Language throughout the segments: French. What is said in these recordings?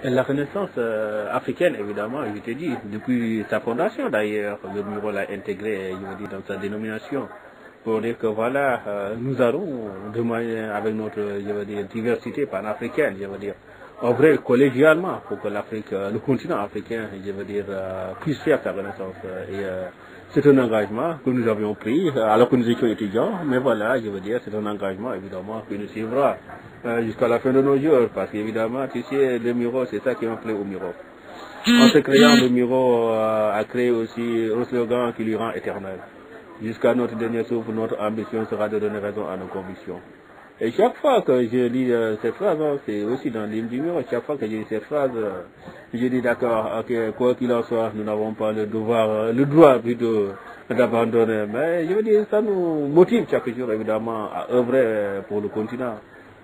La Renaissance africaine, évidemment, je te dis, depuis sa fondation d'ailleurs, le Miro l'a intégré, je veux dire, dans sa dénomination, pour dire que voilà, nous allons, avec notre, je veux dire, diversité panafricaine, je veux dire, œuvrer collégialement pour que l'Afrique, le continent africain, je veux dire, puisse faire sa Renaissance. C'est un engagement que nous avions pris alors que nous étions étudiants, mais voilà, je veux dire, c'est un engagement évidemment qui nous suivra jusqu'à la fin de nos jours, parce qu'évidemment, tu sais, le Miro, c'est ça qui m'a plu au Miro. En se créant, le Miro a créé aussi un slogan qui lui rend éternel. Jusqu'à notre dernier souffle, notre ambition sera de donner raison à nos convictions. Et chaque fois que je lis cette phrase, c'est aussi dans l'hymne du Miro, chaque fois que je lis cette phrase, je dis d'accord, ok, quoi qu'il en soit, nous n'avons pas le devoir, le droit plutôt d'abandonner. Mais je veux dire, ça nous motive chaque jour évidemment à œuvrer pour le continent.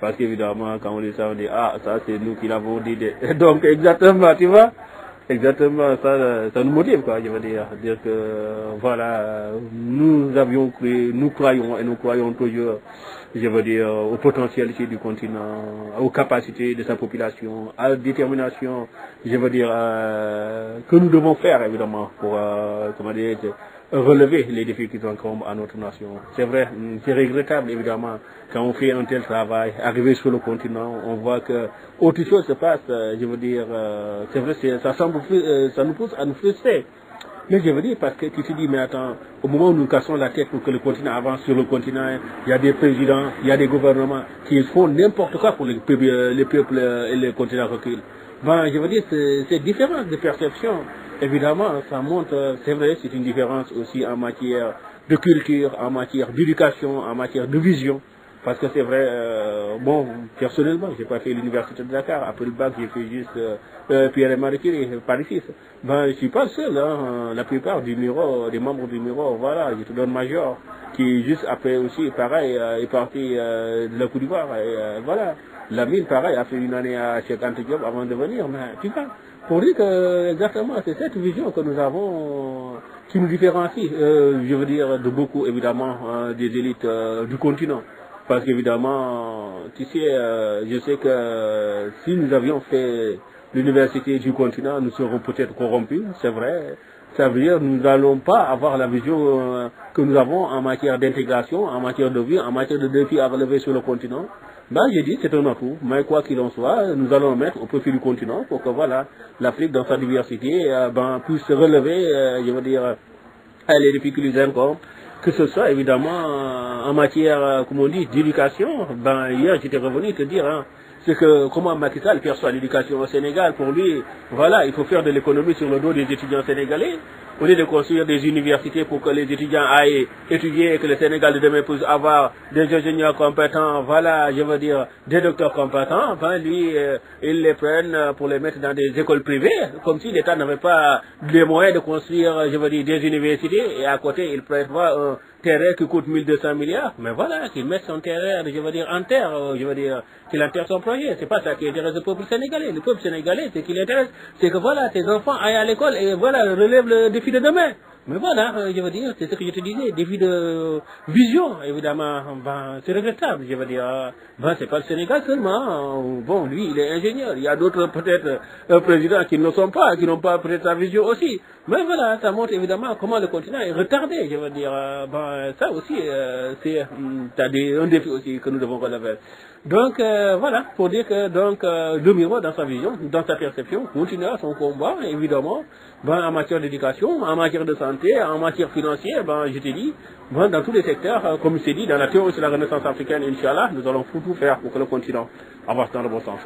Parce qu'évidemment, quand on lit ça, on dit, ah, ça c'est nous qui l'avons dit. Donc exactement, tu vois. Exactement, ça nous motive, quoi, je veux dire que, voilà, nous avions cru, nous croyons et nous croyons toujours, je veux dire, au potentiel du continent, aux capacités de sa population, à la détermination, je veux dire, que nous devons faire, évidemment, pour, comment dire, relever les défis qui incombent à notre nation. C'est vrai, c'est regrettable, évidemment, quand on fait un tel travail, arriver sur le continent, on voit que autre chose se passe, je veux dire, c'est vrai, ça semble, ça nous pousse à nous frustrer. Mais je veux dire, parce que tu te dis, mais attends, au moment où nous cassons la tête pour que le continent avance sur le continent, il y a des présidents, il y a des gouvernements qui font n'importe quoi pour les peuples et les continents reculent. Ben, je veux dire, c'est différence de perception. Évidemment, ça montre, c'est vrai, c'est une différence aussi en matière de culture, en matière d'éducation, en matière de vision. Parce que c'est vrai, bon, personnellement, j'ai pas fait l'université de Dakar. Après le bac, j'ai fait juste Pierre et Marie Curie, Paris 6. Ben, je suis pas le seul, hein. La plupart du Miro, des membres du Miro, voilà, je te donne major, qui juste après aussi, pareil, est parti de la Côte d'Ivoire. Voilà. Lamine, pareil, a fait une année à Cheikh Anta Diop avant de venir. Mais tu vois, pour dire que exactement, c'est cette vision que nous avons qui nous différencie, je veux dire, de beaucoup, évidemment, des élites du continent. Parce qu'évidemment, tu sais, je sais que si nous avions fait l'université du continent, nous serons peut-être corrompus, c'est vrai. Ça veut dire que nous n'allons pas avoir la vision que nous avons en matière d'intégration, en matière de vie, en matière de défis à relever sur le continent. Ben, j'ai dit, c'est un atout. Mais quoi qu'il en soit, nous allons le mettre au profil du continent pour que, voilà, l'Afrique, dans sa diversité, puisse se relever, je veux dire, les défis qui nous incombent. Que ce soit évidemment en matière, comme on dit, d'éducation. Ben, hier, j'étais revenu te dire, hein, c'est que comment Macky Sall perçoit l'éducation au Sénégal. Pour lui, voilà, il faut faire de l'économie sur le dos des étudiants sénégalais. Au lieu de construire des universités pour que les étudiants aillent étudier et que le Sénégal de demain puisse avoir des ingénieurs compétents, voilà, je veux dire, des docteurs compétents, ben lui, ils les prennent pour les mettre dans des écoles privées, comme si l'État n'avait pas les moyens de construire, je veux dire, des universités, et à côté, il prévoit un terrain qui coûte 1200 milliards, mais voilà, qu'il mette son terrain, je veux dire, en terre, je veux dire, qu'il enterre son projet. C'est pas ça qui intéresse le peuple sénégalais. Le peuple sénégalais, ce qui l'intéresse, c'est que voilà, tes enfants aillent à l'école et voilà, relèvent le défi de demain. Mais voilà, je veux dire, c'est ce que je te disais, défi de vision, évidemment, ben, c'est regrettable, je veux dire, ben, c'est pas le Sénégal seulement, bon, lui, il est ingénieur, il y a d'autres, peut-être, présidents qui ne le sont pas, qui n'ont pas peut-être sa vision aussi, mais voilà, ça montre évidemment comment le continent est retardé, je veux dire, ben, ça aussi, c'est un défi aussi que nous devons relever. Donc, voilà, pour dire que, donc, le Miro, dans sa vision, dans sa perception, continuera son combat, évidemment, ben, en matière d'éducation, en matière de santé, en matière financière, ben, je te dis, ben, dans tous les secteurs, comme je t'ai dit, dans la théorie sur la Renaissance africaine, Inch'Allah, nous allons tout faire pour que le continent avance dans le bon sens.